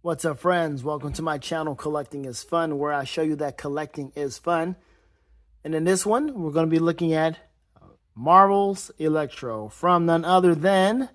What's up, friends? Welcome to my channel, Collecting is Fun, where I show you that collecting is fun. And in this one, we're going to be looking at Marvel's Electro from none other than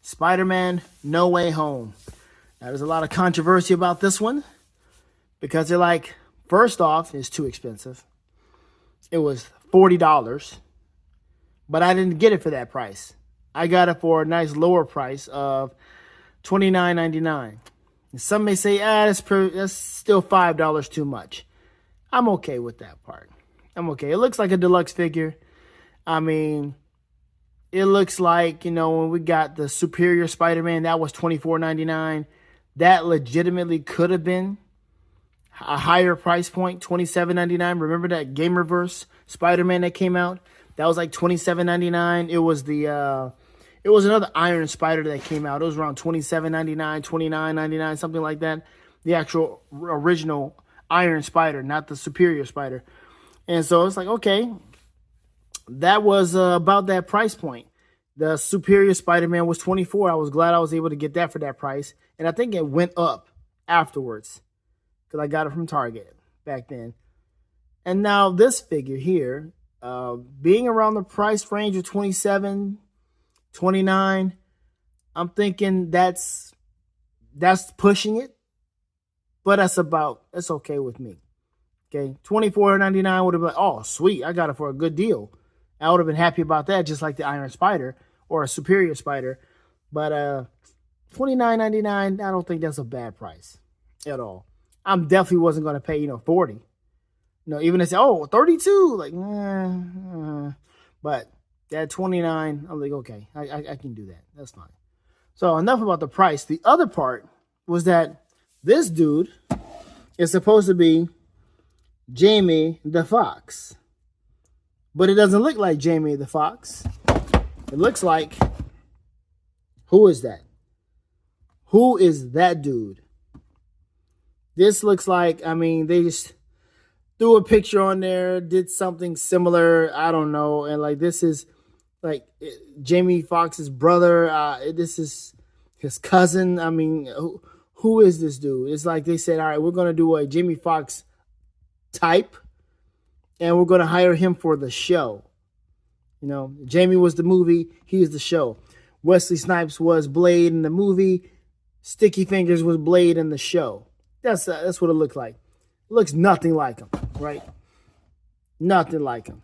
Spider-Man No Way Home. Now, there's a lot of controversy about this one because they're like, first off, it's too expensive. It was $40, but I didn't get it for that price. I got it for a nice lower price of $29.99. Some may say, that's still $5 too much. I'm okay with that part. I'm okay. It looks like a deluxe figure. I mean, it looks like, when we got the Superior Spider-Man, that was $24.99. That legitimately could have been a higher price point, $27.99. Remember that Gamerverse Spider-Man that came out? That was like $27.99. It was another Iron Spider that came out. It was around $27.99, $29.99, something like that. The actual original Iron Spider, not the Superior Spider. And so it's like, okay, that was about that price point. The Superior Spider-Man was $24. I was glad I was able to get that for that price. And I think it went up afterwards because I got it from Target back then. And now this figure here, being around the price range of $27, $29, I'm thinking that's pushing it, but that's okay with me. Okay, $24.99 would have been like, oh, sweet, I got it for a good deal. I would have been happy about that, just like the Iron Spider or a Superior Spider. But $29.99, I don't think that's a bad price at all. I definitely wasn't going to pay, $40. Even if they say, oh, $32, like, but at $29, I'm like, okay, I can do that. That's fine. So enough about the price. The other part was that this dude is supposed to be Jamie the Foxx. But it doesn't look like Jamie the Foxx. It looks like, who is that? Who is that dude? This looks like, they just threw a picture on there, did something similar. I don't know. And like, this is like Jamie Foxx's brother. This is his cousin. Who is this dude? It's like they said, all right, we're going to do a Jamie Foxx type, and we're going to hire him for the show. Jamie was the movie. He was the show. Wesley Snipes was Blade in the movie. Sticky Fingers was Blade in the show. That's what it looked like. It looks nothing like him, right? Nothing like him.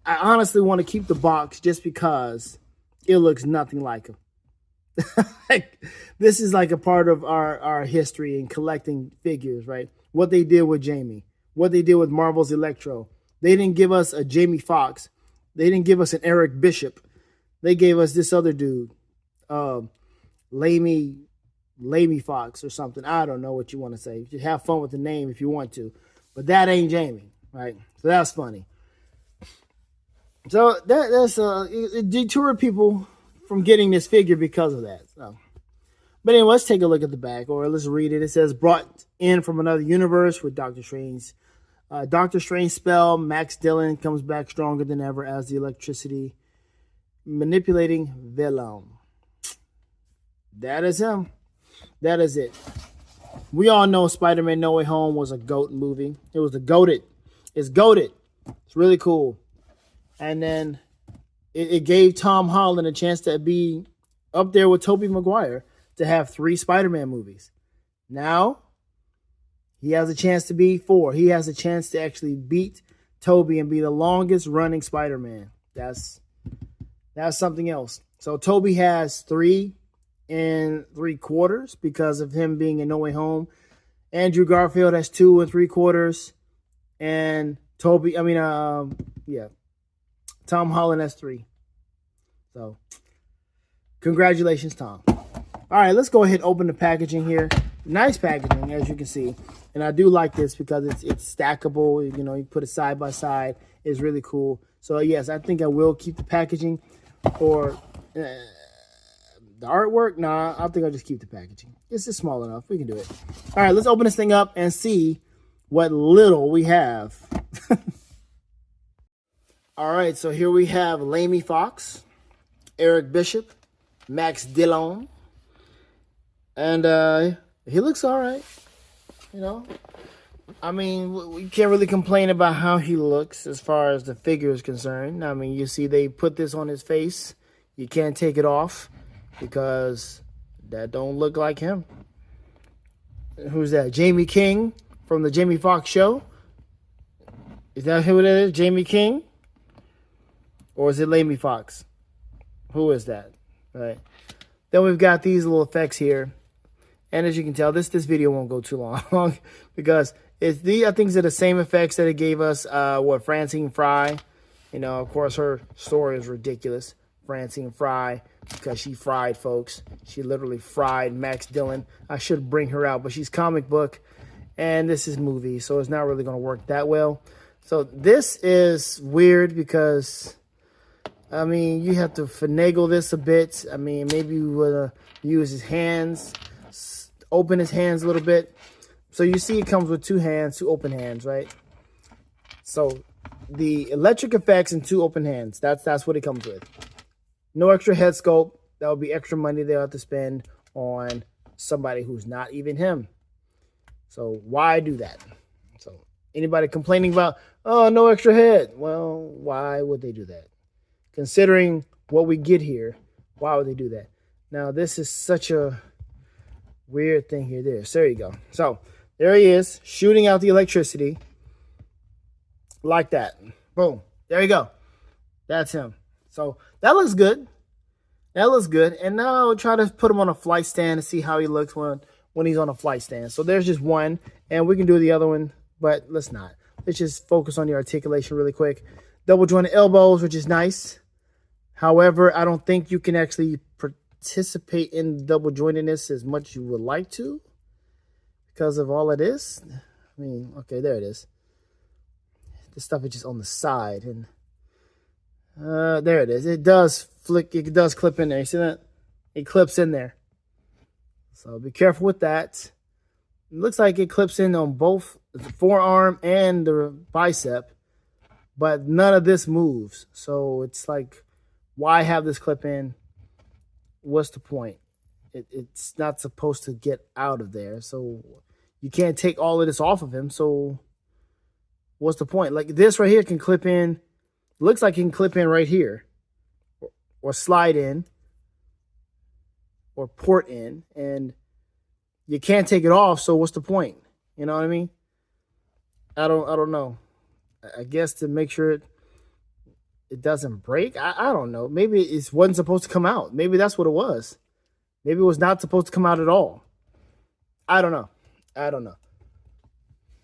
I honestly want to keep the box just because it looks nothing like him. This is like a part of our history in collecting figures, right? What they did with Jamie, what they did with Marvel's Electro. They didn't give us a Jamie Foxx. They didn't give us an Eric Bishop. They gave us this other dude, Lamey Foxx or something. I don't know what you want to say. You have fun with the name if you want to, but that ain't Jamie, right? So that's funny. So it detoured people from getting this figure because of that. So, but anyway, let's take a look at the back, or let's read it. It says, brought in from another universe with Doctor Strange. Doctor Strange spell, Max Dillon comes back stronger than ever as the electricity manipulating villain. That is him. That is it. We all know Spider-Man No Way Home was a GOAT movie. It was goated. It's goated. It's really cool. And then it gave Tom Holland a chance to be up there with Tobey Maguire to have 3 Spider-Man movies. Now, he has a chance to be 4. He has a chance to actually beat Tobey and be the longest running Spider-Man. That's something else. So Tobey has 3 3/4 because of him being in No Way Home. Andrew Garfield has 2 3/4. And Tom Holland has 3. So, congratulations, Tom. All right, let's go ahead and open the packaging here. Nice packaging, as you can see. And I do like this because it's stackable. You put it side by side. It's really cool. So, yes, I think I will keep the packaging. Or the artwork, nah, I think I'll just keep the packaging. This is small enough. We can do it. All right, let's open this thing up and see what little we have. All right, so here we have Lamey Foxx, Eric Bishop, Max Dillon, and he looks all right. You know, I mean, we can't really complain about how he looks as far as the figure is concerned. I mean, you see they put this on his face. You can't take it off because that don't look like him. Who's that? Jamie King from the Jamie Foxx show? Is that who it is? Jamie King? Or is it Lamey Foxx? Who is that? Right. Then we've got these little effects here. And as you can tell, this video won't go too long because I think they're the same effects that it gave us, Francine Fry. You know, of course, her story is ridiculous. Francine Fry, because she fried folks. She literally fried Max Dillon. I should bring her out, but she's comic book, and this is movie, so it's not really going to work that well. So this is weird because, I mean, you have to finagle this a bit. I mean, maybe you would use his hands, open his hands a little bit. So you see it comes with two open hands, right? So the electric effects and two open hands, that's what it comes with. No extra head sculpt. That would be extra money they'll have to spend on somebody who's not even him. So why do that? So anybody complaining about, oh, no extra head. Well, why would they do that? Considering what we get here, why would they do that? Now, this is such a weird thing here. So there you go. So there he is shooting out the electricity like that. Boom. There you go. That's him. So that looks good. That looks good. And now I'll try to put him on a flight stand and see how he looks when he's on a flight stand. So there's just one, and we can do the other one, but let's not. Let's just focus on the articulation really quick. Double jointed elbows, which is nice. However, I don't think you can actually participate in double jointedness as much as you would like to because of all of this. I mean, okay, there it is. This stuff is just on the side, and there it is. It does flick. It does clip in there. You see that? It clips in there. So be careful with that. It looks like it clips in on both the forearm and the bicep, but none of this moves. So it's like, why have this clip in? What's the point? It's not supposed to get out of there. So you can't take all of this off of him. So what's the point? Like this right here can clip in. Looks like it can clip in right here or slide in or port in, and you can't take it off. So what's the point? You know what I mean? I don't know. I guess to make sure it doesn't break. I don't know. Maybe it wasn't supposed to come out. Maybe that's what it was. Maybe it was not supposed to come out at all. I don't know.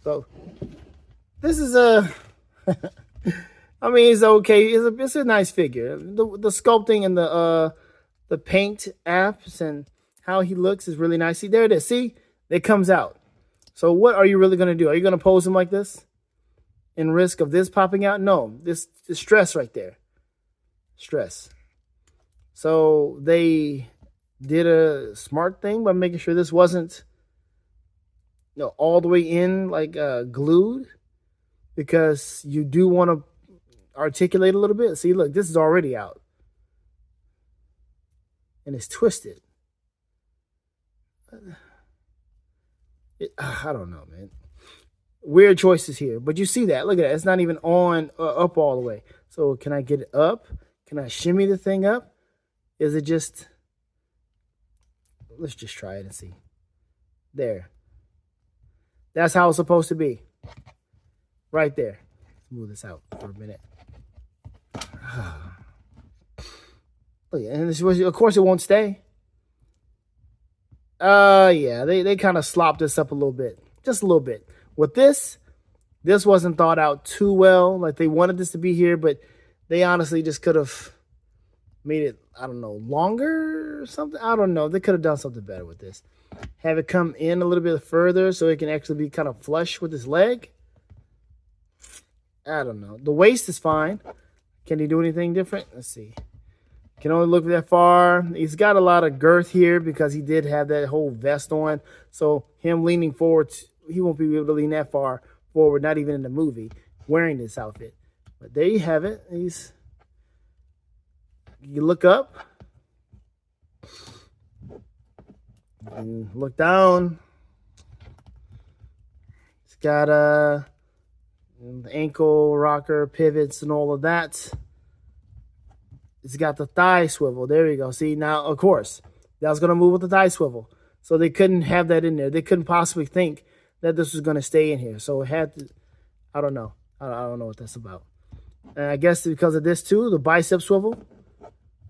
So this is I mean, it's okay. It's a nice figure. The sculpting and the paint apps and how he looks is really nice. See, there it is. See, it comes out. So what are you really going to do? Are you going to pose him like this in risk of this popping out? No, this is stress right there. Stress. So they did a smart thing by making sure this wasn't, you know, all the way in like glued, because you do want to articulate a little bit. See, look, this is already out and it's twisted. I don't know, man. Weird choices here, but you see that. Look at that. It's not even on up all the way. So can I get it up? Can I shimmy the thing up? Is it just, let's just try it and see. There. That's how it's supposed to be. Right there. Let's move this out for a minute. Look, and this was, of course it won't stay. Yeah, they kind of slopped this up a little bit. Just a little bit. With this wasn't thought out too well. Like they wanted this to be here, but they honestly just could have made it, I don't know, longer or something. I don't know. They could have done something better with this. Have it come in a little bit further so it can actually be kind of flush with his leg. I don't know. The waist is fine. Can he do anything different? Let's see. Can only look that far. He's got a lot of girth here because he did have that whole vest on. So him leaning forward, he won't be able to lean that far forward, not even in the movie, wearing this outfit. But there you have it. You look up and look down. It's got a ankle rocker, pivots, and all of that. It's got the thigh swivel. There you go. See, now, of course, that was going to move with the thigh swivel. So they couldn't have that in there. They couldn't possibly think that this was going to stay in here. So it had to, I don't know. I don't know what that's about. And I guess because of this too, the bicep swivel.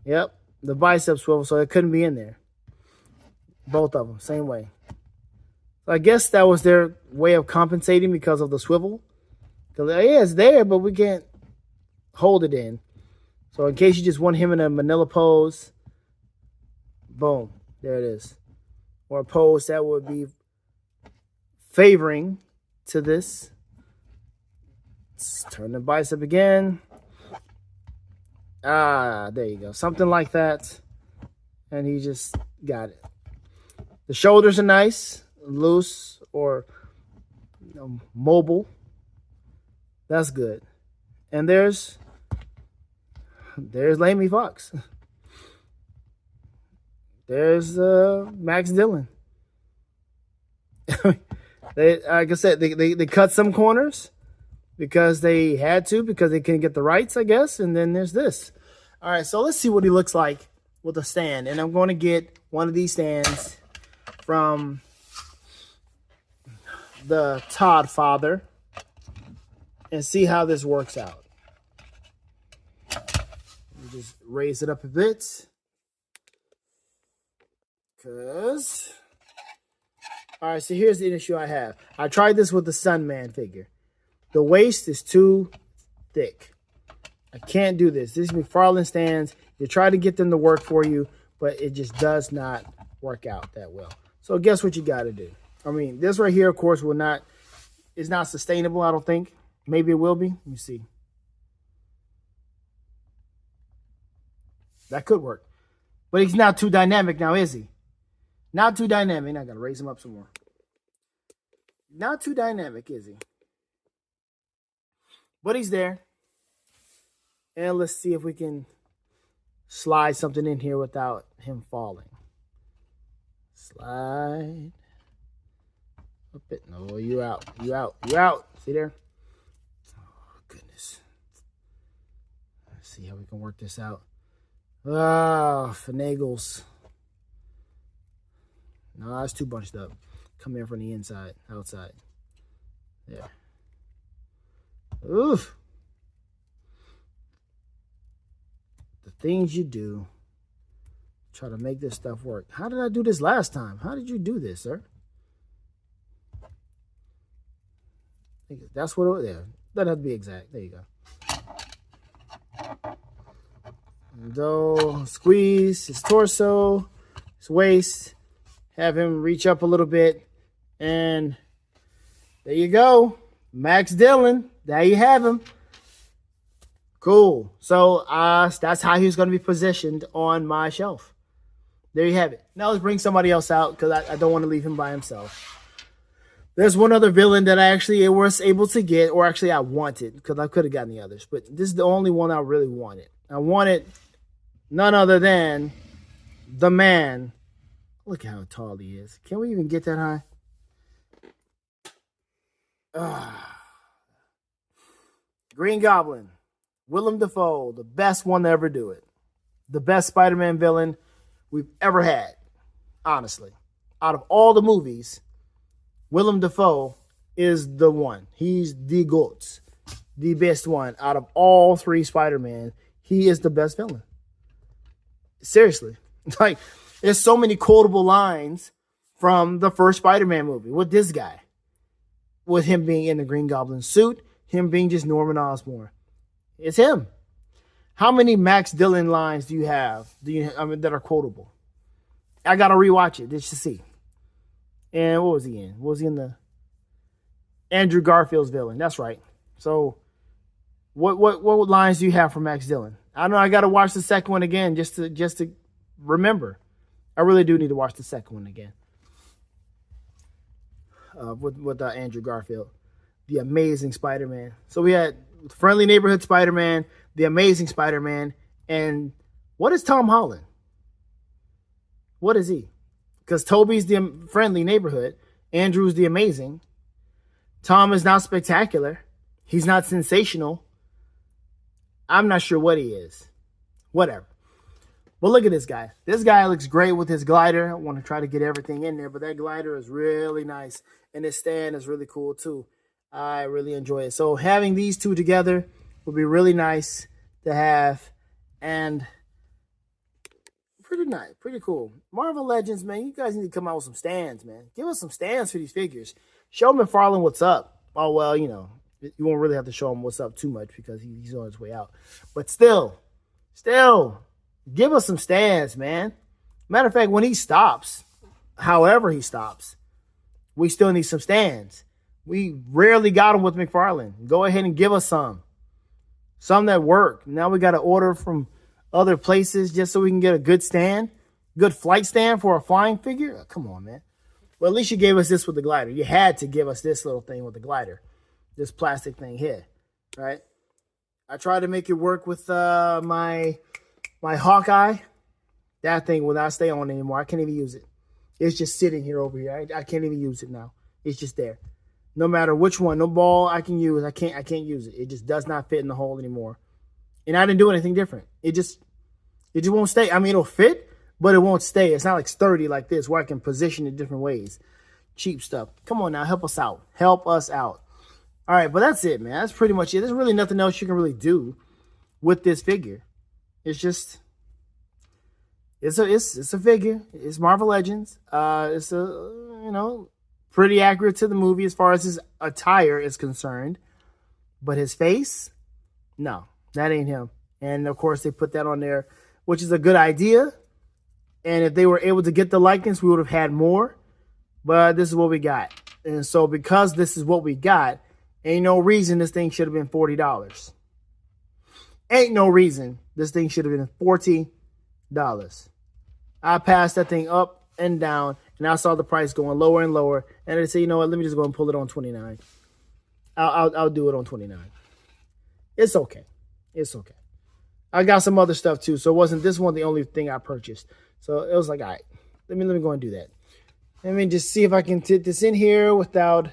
Yep, the bicep swivel. So it couldn't be in there. Both of them, same way. So I guess that was their way of compensating because of the swivel. Because, yeah, it's there, but we can't hold it in. So in case you just want him in a manila pose, boom, there it is. Or a pose that would be favoring to this. Let's turn the bicep again. There you go. Something like that. And he just got it. The shoulders are nice, loose, or mobile. That's good. And there's Lamey Foxx. There's Max Dillon. Like I said, they cut some corners because they had to, because they couldn't get the rights, I guess. And then there's this. All right, so let's see what he looks like with a stand. And I'm going to get one of these stands from the Todd father and see how this works out. Just raise it up a bit. Because, all right, so here's the issue I have. I tried this with the Sunman figure. The waist is too thick. I can't do this. These McFarlane stands, you try to get them to work for you, but it just does not work out that well. So guess what you got to do? I mean, this right here, of course, is not sustainable, I don't think. Maybe it will be. Let me see. That could work. But he's not too dynamic now, is he? Not too dynamic. I got to raise him up some more. Not too dynamic, is he? But he's there. And let's see if we can slide something in here without him falling. Slide. Up it. No, you out. You out. You out. See there? Oh, goodness. Let's see how we can work this out. Ah, finagles. No, it's too bunched up. Come in from the inside, outside. There. Oof. The things you do. Try to make this stuff work. How did I do this last time? How did you do this, sir? That's what it was. Yeah. Doesn't have to be exact. There you go. And squeeze his torso, his waist, have him reach up a little bit, and there you go. Max Dillon. There you have him. Cool. So that's how he's going to be positioned on my shelf. There you have it. Now let's bring somebody else out because I don't want to leave him by himself. There's one other villain that I actually was able to get, or actually I wanted, because I could have gotten the others. But this is the only one I really wanted. I wanted none other than the man. Look how tall he is. Can we even get that high? Green Goblin. Willem Dafoe, the best one to ever do it. The best Spider-Man villain we've ever had, honestly. Out of all the movies, Willem Dafoe is the one. He's the GOAT, the best one. Out of all three Spider-Man, he is the best villain. Seriously. Like, there's so many quotable lines from the first Spider-Man movie with this guy. With him being in the Green Goblin suit, him being just Norman Osborn. It's him. How many Max Dillon lines do you have that are quotable? I got to rewatch it just to see. And what was he in? What was he in the Andrew Garfield's villain? That's right. So what lines do you have for Max Dillon? I don't know. I got to watch the second one again just to remember. I really do need to watch the second one again. With Andrew Garfield. the Amazing Spider-Man. So we had Friendly Neighborhood Spider-Man, the Amazing Spider-Man, and what is Tom Holland? What is he? Because Toby's the Friendly Neighborhood, Andrew's the Amazing. Tom is not spectacular. He's not sensational. I'm not sure what he is. Whatever. But look at this guy. This guy looks great with his glider. I want to try to get everything in there, but that glider is really nice. And his stand is really cool too. I really enjoy it. So having these two together would be really nice to have. And pretty nice. Pretty cool. Marvel Legends, man, you guys need to come out with some stands, man. Give us some stands for these figures. Show McFarlane what's up. Oh, well, you know, you won't really have to show him what's up too much because he's on his way out. But still, give us some stands, man. Matter of fact, when he stops, however he stops, we still need some stands. We rarely got them with McFarlane. Go ahead and give us some. Some that work. Now we got to order from other places just so we can get a good stand. Good flight stand for a flying figure. Oh, come on, man. Well, at least you gave us this with the glider. You had to give us this little thing with the glider. This plastic thing here, right? I tried to make it work with my Hawkeye. That thing will not stay on anymore. I can't even use it. It's just sitting here over here. I can't even use it now. It's just there. No matter which one, no ball I can use, I can't use it. It just does not fit in the hole anymore. And I didn't do anything different. It just won't stay. I mean, it'll fit, but it won't stay. It's not like sturdy like this where I can position it different ways. Cheap stuff. Come on now, help us out. Help us out. All right, but that's it, man. That's pretty much it. There's really nothing else you can really do with this figure. It's just, it's a figure. It's Marvel Legends. It's pretty accurate to the movie as far as his attire is concerned. But his face, no, that ain't him. And of course they put that on there, which is a good idea. And if they were able to get the likeness, we would have had more. But this is what we got. And so because this is what we got, ain't no reason this thing should have been $40. Ain't no reason this thing should have been $40. I passed that thing up and down, and I saw the price going lower and lower. And I said, you know what? Let me just go and pull it on 29. I'll do it on 29. It's okay. It's okay. I got some other stuff too, so it wasn't this one the only thing I purchased. So it was like, all right, let me go and do that. Let me just see if I can fit this in here without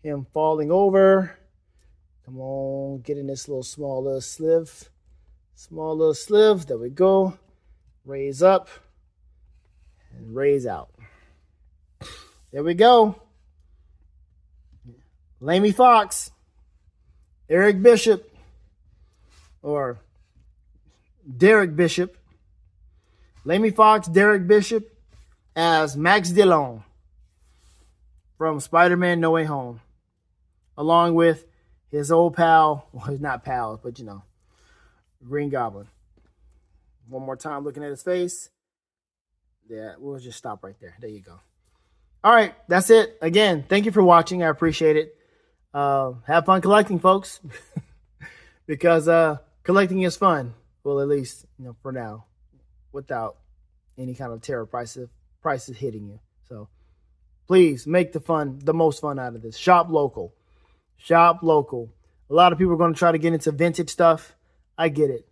him falling over. Come on, get in this small little sleeve. Small little sleeve. There we go. Raise up and raise out. There we go. Lamey Foxx, Eric Bishop, or Derrick Bishop. Lamey Foxx, Derrick Bishop as Max Dillon from Spider-Man No Way Home, along with his old pal, well, he's not pals, but Green Goblin. One more time looking at his face. Yeah, we'll just stop right there. There you go. All right, that's it. Again, thank you for watching. I appreciate it. Have fun collecting, folks. Because collecting is fun. Well, at least, for now, without any kind of terror prices hitting you. So please make the most fun out of this. Shop local. Shop local. A lot of people are going to try to get into vintage stuff. I get it.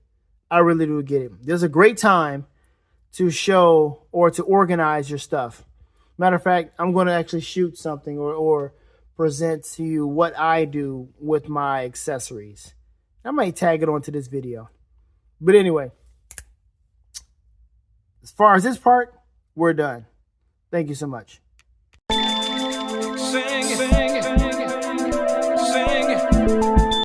I really do get it. There's a great time to show or to organize your stuff. Matter of fact, I'm going to actually shoot something or present to you what I do with my accessories. I might tag it onto this video. But anyway, as far as this part, we're done. Thank you so much. Sing.